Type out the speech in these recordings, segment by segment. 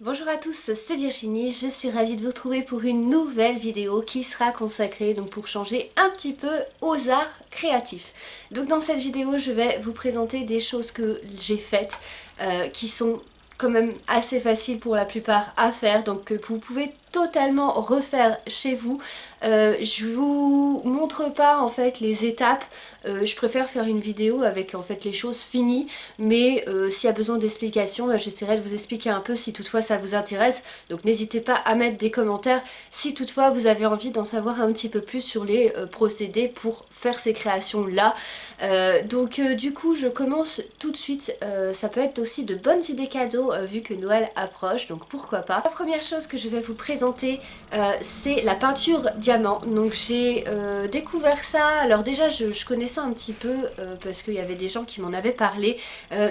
Bonjour à tous, c'est Virginie, je suis ravie de vous retrouver pour une nouvelle vidéo qui sera consacrée donc pour changer un petit peu aux arts créatifs. Donc dans cette vidéo je vais vous présenter des choses que j'ai faites qui sont quand même assez faciles pour la plupart à faire, donc que vous pouvez totalement refaire chez vous. Je vous montre pas en fait les étapes, je préfère faire une vidéo avec en fait les choses finies, mais s'il y a besoin d'explications, j'essaierai de vous expliquer un peu si toutefois ça vous intéresse. Donc n'hésitez pas à mettre des commentaires si toutefois vous avez envie d'en savoir un petit peu plus sur les procédés pour faire ces créations là. Du coup je commence tout de suite. Ça peut être aussi de bonnes idées cadeaux vu que Noël approche, donc pourquoi pas. La première chose que je vais vous présenter c'est la peinture diamant. Donc j'ai découvert ça, alors déjà je connaissais un petit peu parce qu'il y avait des gens qui m'en avaient parlé,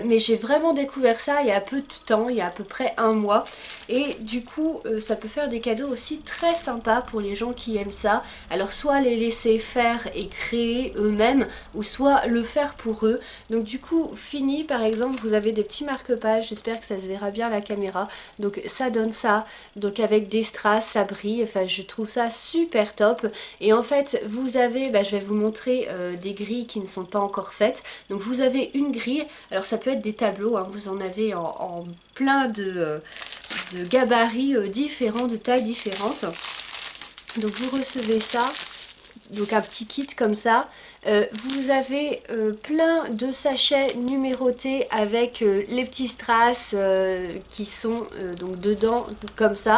mais j'ai vraiment découvert ça il y a peu de temps, il y a à peu près un mois, et du coup ça peut faire des cadeaux aussi très sympas pour les gens qui aiment ça. Alors soit les laisser faire et créer eux-mêmes, ou soit le faire pour eux. Donc du coup fini, par exemple vous avez des petits marque-pages, j'espère que ça se verra bien à la caméra, donc ça donne ça, donc avec des strass, ça brille, enfin je trouve ça super top. Et en fait vous avez, je vais vous montrer des grilles qui ne sont pas encore faites. Donc vous avez une grille, alors ça peut être des tableaux, hein, vous en avez en plein de gabarits différents, de tailles différentes. Donc vous recevez ça, donc un petit kit comme ça. Vous avez plein de sachets numérotés avec les petits strass qui sont donc dedans comme ça.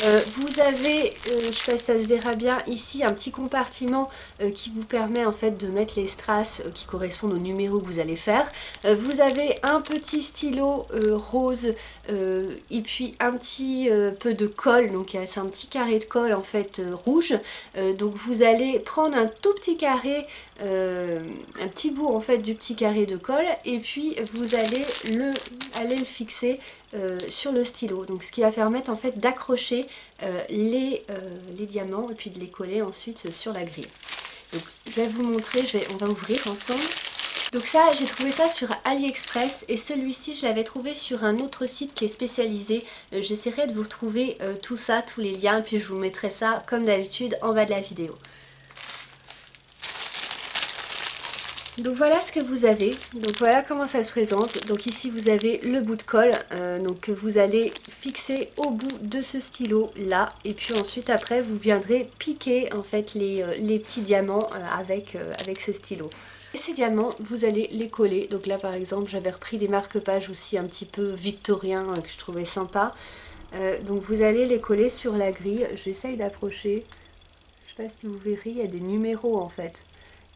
Vous avez, je sais pas si ça se verra bien ici, un petit compartiment qui vous permet en fait de mettre les strass qui correspondent au numéro que vous allez faire. Vous avez un petit stylo rose et puis un petit peu de colle, donc c'est un petit carré de colle en fait rouge. Donc vous allez prendre un tout petit carré, un petit bout en fait du petit carré de colle, et puis vous allez le fixer sur le stylo, donc ce qui va permettre en fait d'accrocher les diamants et puis de les coller ensuite sur la grille. Donc je vais vous montrer, on va ouvrir ensemble. Donc ça, j'ai trouvé ça sur AliExpress, et celui-ci je l'avais trouvé sur un autre site qui est spécialisé. J'essaierai de vous retrouver tout ça, tous les liens, puis je vous mettrai ça comme d'habitude en bas de la vidéo. Donc voilà ce que vous avez, donc voilà comment ça se présente. Donc ici vous avez le bout de colle donc que vous allez fixer au bout de ce stylo là, et puis ensuite après vous viendrez piquer en fait les petits diamants avec ce stylo. Et ces diamants vous allez les coller, donc là par exemple j'avais repris des marque-pages aussi un petit peu victoriens que je trouvais sympa. Donc vous allez les coller sur la grille, j'essaye d'approcher, je sais pas si vous verrez, il y a des numéros en fait.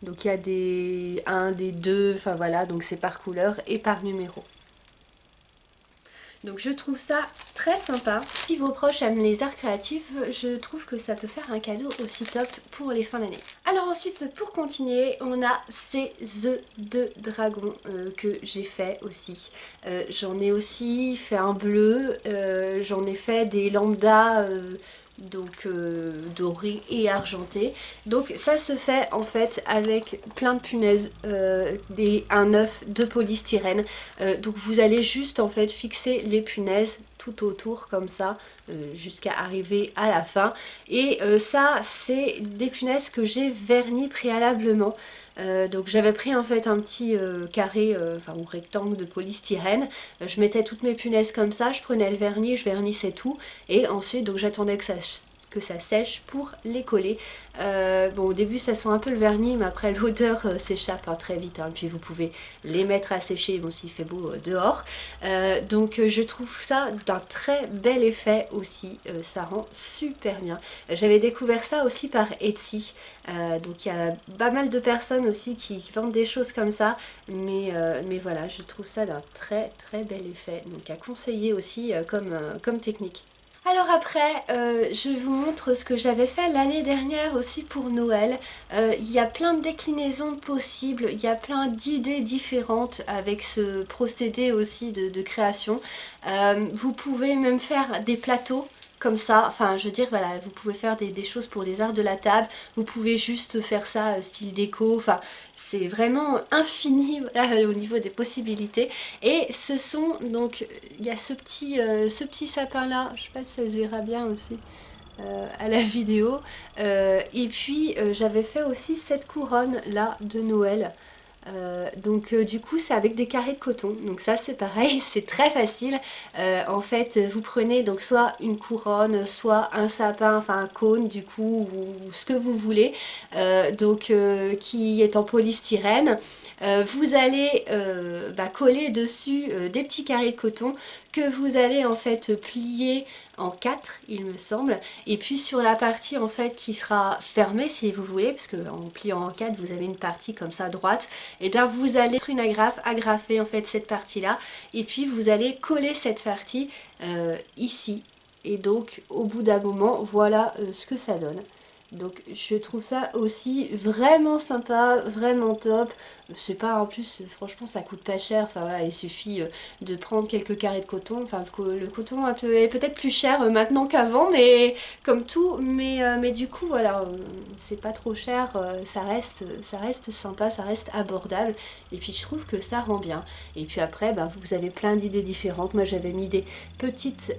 Donc il y a des 1, des 2, enfin voilà, donc c'est par couleur et par numéro. Donc je trouve ça très sympa. Si vos proches aiment les arts créatifs, je trouve que ça peut faire un cadeau aussi top pour les fins d'année. Alors ensuite, pour continuer, on a ces œufs de dragon que j'ai fait aussi. J'en ai aussi fait un bleu, j'en ai fait des lambda donc doré et argenté. Donc ça se fait en fait avec plein de punaises, un œuf de polystyrène. Donc vous allez juste en fait fixer les punaises tout autour comme ça jusqu'à arriver à la fin. Et ça c'est des punaises que j'ai vernies préalablement. Donc j'avais pris en fait un petit carré, ou rectangle de polystyrène, je mettais toutes mes punaises comme ça, je prenais le vernis, je vernissais tout, et ensuite donc j'attendais que ça sèche pour les coller. Bon au début ça sent un peu le vernis, mais après l'odeur s'échappe très vite, hein. Puis vous pouvez les mettre à sécher, bon s'il fait beau dehors. Je trouve ça d'un très bel effet aussi, ça rend super bien. J'avais découvert ça aussi par Etsy, donc il y a pas mal de personnes aussi qui vendent des choses comme ça, mais voilà, je trouve ça d'un très très bel effet, donc à conseiller aussi comme technique. Alors après, je vous montre ce que j'avais fait l'année dernière aussi pour Noël. Il y a plein de déclinaisons possibles, il y a plein d'idées différentes avec ce procédé aussi de création. Vous pouvez même faire des plateaux comme ça, enfin je veux dire voilà, vous pouvez faire des choses pour les arts de la table, vous pouvez juste faire ça style déco, enfin c'est vraiment infini voilà, au niveau des possibilités. Et ce sont donc, il y a ce petit sapin là, je sais pas si ça se verra bien aussi à la vidéo, et puis j'avais fait aussi cette couronne là de Noël. Donc du coup c'est avec des carrés de coton, donc ça c'est pareil, c'est très facile. En fait vous prenez donc soit une couronne, soit un sapin, enfin un cône du coup, ou ce que vous voulez, qui est en polystyrène. Vous allez coller dessus des petits carrés de coton que vous allez en fait plier en 4 il me semble, et puis sur la partie en fait qui sera fermée si vous voulez, parce que en pliant en 4 vous avez une partie comme ça droite, et bien vous allez mettre une agrafe, agrafer en fait cette partie là, et puis vous allez coller cette partie ici, et donc au bout d'un moment voilà ce que ça donne. Donc je trouve ça aussi vraiment sympa, vraiment top. C'est pas en plus, franchement ça coûte pas cher, enfin voilà, il suffit de prendre quelques carrés de coton, enfin le coton un peu, est peut-être plus cher maintenant qu'avant, mais comme tout, mais du coup voilà, c'est pas trop cher, ça reste sympa, ça reste abordable, et puis je trouve que ça rend bien. Et puis après vous avez plein d'idées différentes, moi j'avais mis des petites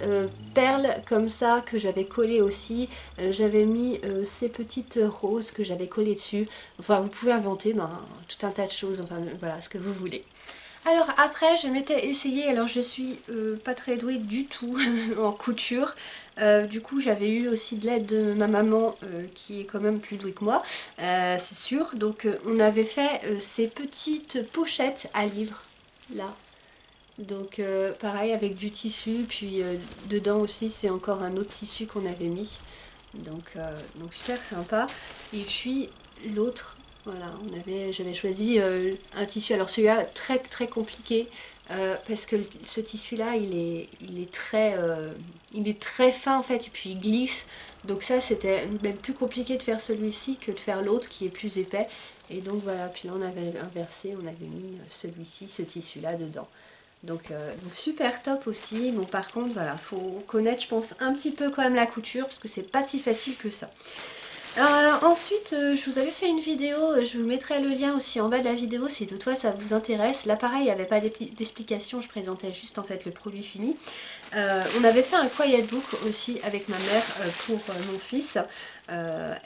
perles comme ça que j'avais collées aussi, j'avais mis ces petites roses que j'avais collées dessus, enfin vous pouvez inventer tout un tas de choses, enfin voilà ce que vous voulez. Alors après je m'étais essayée, alors je suis pas très douée du tout en couture, du coup j'avais eu aussi de l'aide de ma maman qui est quand même plus douée que moi, c'est sûr, donc on avait fait ces petites pochettes à livres là. Donc pareil avec du tissu, puis dedans aussi c'est encore un autre tissu qu'on avait mis. Donc super sympa. Et puis l'autre, voilà, j'avais choisi un tissu. Alors celui-là très très compliqué parce que ce tissu-là il est très fin en fait et puis il glisse. Donc ça c'était même plus compliqué de faire celui-ci que de faire l'autre qui est plus épais. Et donc voilà, puis là on avait inversé, on avait mis celui-ci, ce tissu-là dedans. Donc super top aussi. Bon par contre voilà, faut connaître je pense un petit peu quand même la couture parce que c'est pas si facile que ça. Ensuite je vous avais fait une vidéo, je vous mettrai le lien aussi en bas de la vidéo si toutefois ça vous intéresse. Là pareil il n'y avait pas d'explication, je présentais juste en fait le produit fini. On avait fait un quiet book aussi avec ma mère pour mon fils.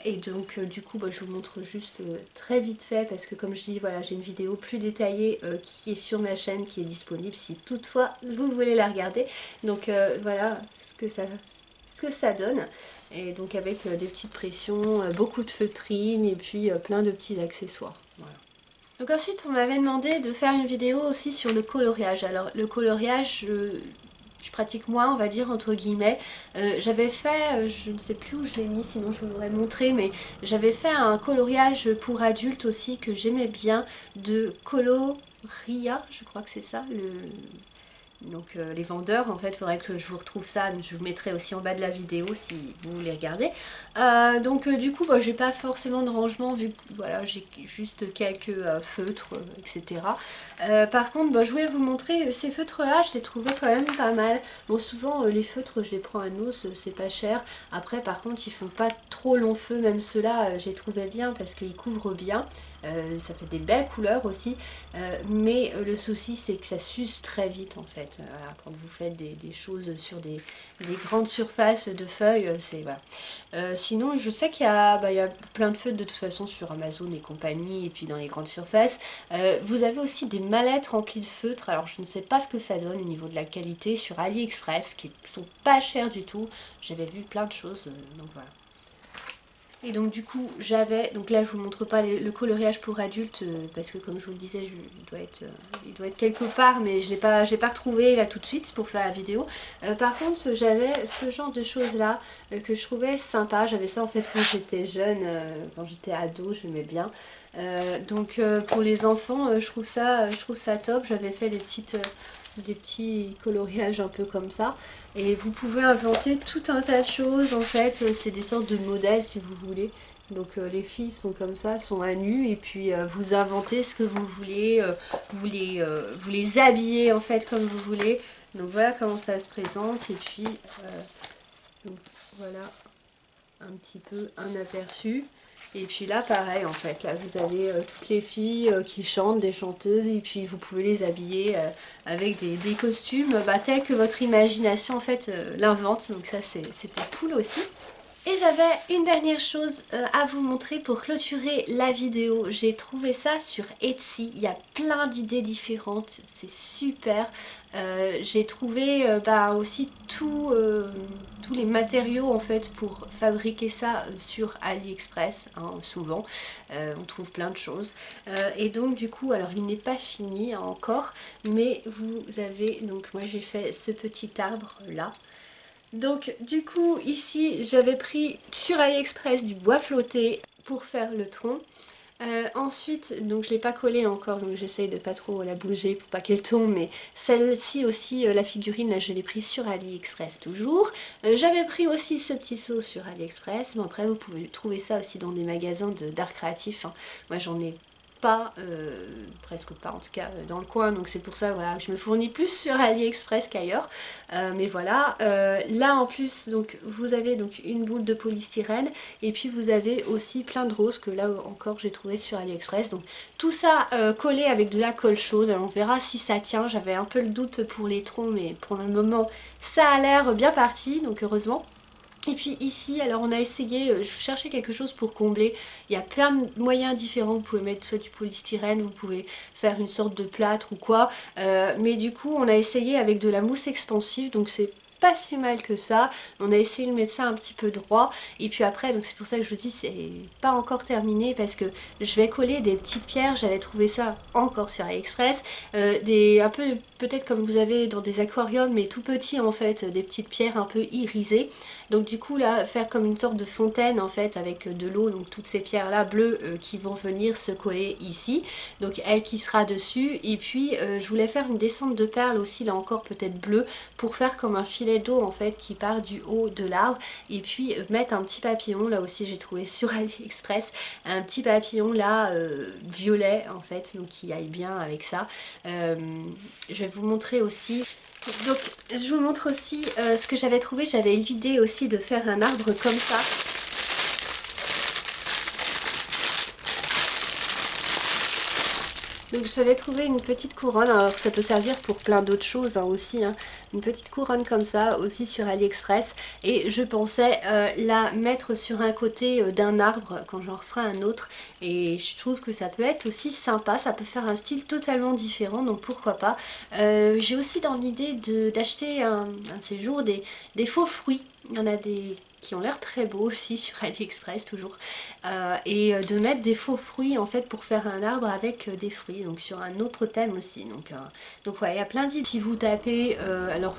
Et donc du coup je vous montre juste très vite fait parce que comme je dis voilà j'ai une vidéo plus détaillée qui est sur ma chaîne, qui est disponible si toutefois vous voulez la regarder. Donc voilà ce que ça donne, et donc avec des petites pressions, beaucoup de feutrines et puis plein de petits accessoires. Voilà. Donc ensuite on m'avait demandé de faire une vidéo aussi sur le coloriage. Alors le coloriage je pratique moins on va dire entre guillemets. J'avais fait, je ne sais plus où je l'ai mis sinon je vous l'aurais montré, mais j'avais fait un coloriage pour adultes aussi que j'aimais bien, de Coloria, je crois que c'est ça donc les vendeurs, en fait, il faudrait que je vous retrouve ça, je vous mettrai aussi en bas de la vidéo si vous voulez regarder. Du coup, j'ai pas forcément de rangement vu que voilà, j'ai juste quelques feutres, etc. Par contre, je voulais vous montrer ces feutres-là, je les trouvais quand même pas mal. Bon, souvent, les feutres, je les prends à Nos, c'est pas cher. Après, par contre, ils font pas trop long feu, même ceux-là, je les trouvais bien parce qu'ils couvrent bien. Ça fait des belles couleurs aussi, mais le souci c'est que ça s'use très vite en fait. Voilà, quand vous faites des choses sur des grandes surfaces de feuilles, c'est voilà. Sinon je sais qu'il y a plein de feutres de toute façon sur Amazon et compagnie, et puis dans les grandes surfaces. Vous avez aussi des mallettes remplies de feutres, alors je ne sais pas ce que ça donne au niveau de la qualité, sur AliExpress, qui sont pas chers du tout. J'avais vu plein de choses, donc voilà. Et donc du coup j'avais, donc là je vous montre pas le coloriage pour adultes parce que comme je vous le disais il doit être quelque part, mais je l'ai pas retrouvé là tout de suite pour faire la vidéo. Par contre j'avais ce genre de choses là que je trouvais sympa, j'avais ça en fait quand j'étais jeune, quand j'étais ado, j'aimais bien. Pour les enfants je trouve ça top, j'avais fait des petits coloriages un peu comme ça, et vous pouvez inventer tout un tas de choses en fait, c'est des sortes de modèles si vous voulez. Donc les filles sont comme ça, sont à nu, et puis vous inventez ce que vous voulez, vous les habillez en fait comme vous voulez. Donc voilà comment ça se présente, et puis Donc voilà un petit peu un aperçu. Et puis là pareil en fait, là vous avez toutes les filles qui chantent, des chanteuses, et puis vous pouvez les habiller avec des costumes tels que votre imagination en fait l'invente, donc ça c'était cool aussi. Et j'avais une dernière chose à vous montrer pour clôturer la vidéo. J'ai trouvé ça sur Etsy, il y a plein d'idées différentes, c'est super. J'ai trouvé aussi tous les matériaux en fait pour fabriquer ça sur AliExpress, hein, souvent. On trouve plein de choses. Et donc du coup, alors il n'est pas fini encore, mais vous avez, donc moi j'ai fait ce petit arbre là. Donc du coup ici j'avais pris sur AliExpress du bois flotté pour faire le tronc. Ensuite, donc je l'ai pas collé encore, donc j'essaye de pas trop la bouger pour pas qu'elle tombe, mais celle-ci aussi, la figurine, là je l'ai prise sur AliExpress toujours. J'avais pris aussi ce petit seau sur AliExpress, mais après vous pouvez trouver ça aussi dans des magasins d'art créatif, hein. Moi j'en ai pas, presque pas en tout cas dans le coin, donc c'est pour ça voilà, que je me fournis plus sur AliExpress qu'ailleurs. Mais voilà, là en plus donc vous avez donc une boule de polystyrène, et puis vous avez aussi plein de roses que là encore j'ai trouvé sur AliExpress. Donc tout ça collé avec de la colle chaude, alors on verra si ça tient. J'avais un peu le doute pour les troncs, mais pour le moment ça a l'air bien parti, donc heureusement. Et puis ici, alors on a essayé, je cherchais quelque chose pour combler, il y a plein de moyens différents, vous pouvez mettre soit du polystyrène, vous pouvez faire une sorte de plâtre ou quoi, mais du coup on a essayé avec de la mousse expansive, donc c'est pas si mal que ça. On a essayé de mettre ça un petit peu droit, et puis après, donc c'est pour ça que je vous dis c'est pas encore terminé, parce que je vais coller des petites pierres. J'avais trouvé ça encore sur AliExpress, un peu peut-être comme vous avez dans des aquariums, mais tout petits en fait, des petites pierres un peu irisées. Donc du coup là, faire comme une sorte de fontaine en fait avec de l'eau, donc toutes ces pierres là bleues qui vont venir se coller ici, donc elle qui sera dessus. Et puis je voulais faire une descente de perles aussi, là encore peut-être bleu, pour faire comme un filet d'eau en fait qui part du haut de l'arbre. Et puis mettre un petit papillon, là aussi j'ai trouvé sur AliExpress, un petit papillon là violet en fait, donc qui aille bien avec ça. Je vais vous montrer aussi. Donc je vous montre aussi ce que j'avais trouvé. J'avais eu l'idée aussi de faire un arbre comme ça. Donc j'avais trouvé une petite couronne, alors ça peut servir pour plein d'autres choses hein, aussi, hein. Une petite couronne comme ça aussi sur AliExpress, et je pensais la mettre sur un côté d'un arbre quand j'en referai un autre, et je trouve que ça peut être aussi sympa, ça peut faire un style totalement différent, donc pourquoi pas. J'ai aussi dans l'idée d'acheter un de ces jours des faux fruits. Il y en a des qui ont l'air très beaux aussi sur AliExpress toujours, et de mettre des faux fruits en fait pour faire un arbre avec des fruits, donc sur un autre thème aussi. Donc ouais, il y a plein d'idées. Si vous tapez, alors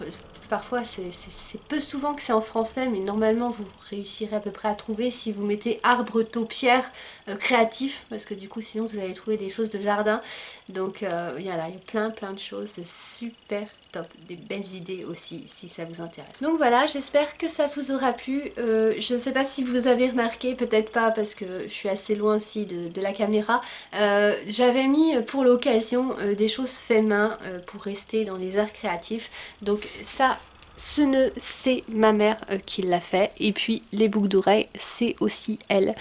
parfois c'est peu souvent que c'est en français, mais normalement vous réussirez à peu près à trouver si vous mettez arbre taupière créatif, parce que du coup sinon vous allez trouver des choses de jardin. Donc il y a plein de choses, c'est super top, des belles idées aussi si ça vous intéresse. Donc voilà, j'espère que ça vous aura plu. Je ne sais pas si vous avez remarqué, peut-être pas parce que je suis assez loin aussi de la caméra. J'avais mis pour l'occasion des choses fait main pour rester dans les arts créatifs. Donc ça, c'est ma mère qui l'a fait, et puis les boucles d'oreilles c'est aussi elle.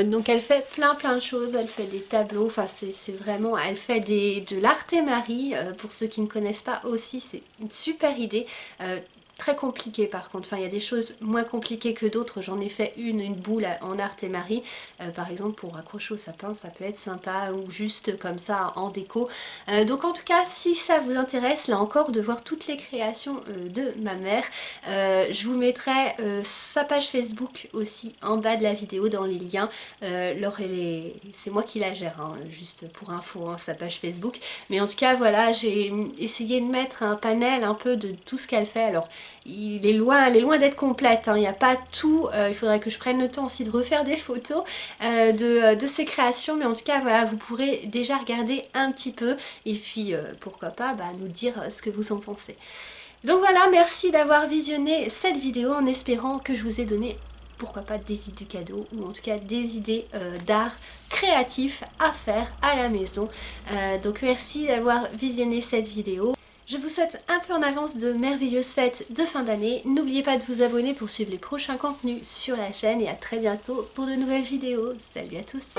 Donc elle fait plein de choses, elle fait des tableaux, enfin c'est vraiment, elle fait de l'artémarie, pour ceux qui ne connaissent pas aussi, c'est une super idée. Très compliqué par contre, enfin il y a des choses moins compliquées que d'autres. J'en ai fait une boule en Artémarie, par exemple pour accrocher au sapin, ça peut être sympa, ou juste comme ça en déco. Donc en tout cas si ça vous intéresse là encore de voir toutes les créations de ma mère, je vous mettrai sa page Facebook aussi en bas de la vidéo dans les liens. Laure, c'est moi qui la gère, hein, juste pour info, hein, sa page Facebook. Mais en tout cas voilà, j'ai essayé de mettre un panel un peu de tout ce qu'elle fait. Alors elle est loin d'être complète, hein. Il n'y a pas tout, il faudrait que je prenne le temps aussi de refaire des photos de ces créations, mais en tout cas voilà, vous pourrez déjà regarder un petit peu, et puis pourquoi pas nous dire ce que vous en pensez. Donc voilà, merci d'avoir visionné cette vidéo en espérant que je vous ai donné pourquoi pas des idées cadeaux, ou en tout cas des idées d'art créatif à faire à la maison. Donc merci d'avoir visionné cette vidéo. Je vous souhaite un peu en avance de merveilleuses fêtes de fin d'année. N'oubliez pas de vous abonner pour suivre les prochains contenus sur la chaîne et à très bientôt pour de nouvelles vidéos. Salut à tous!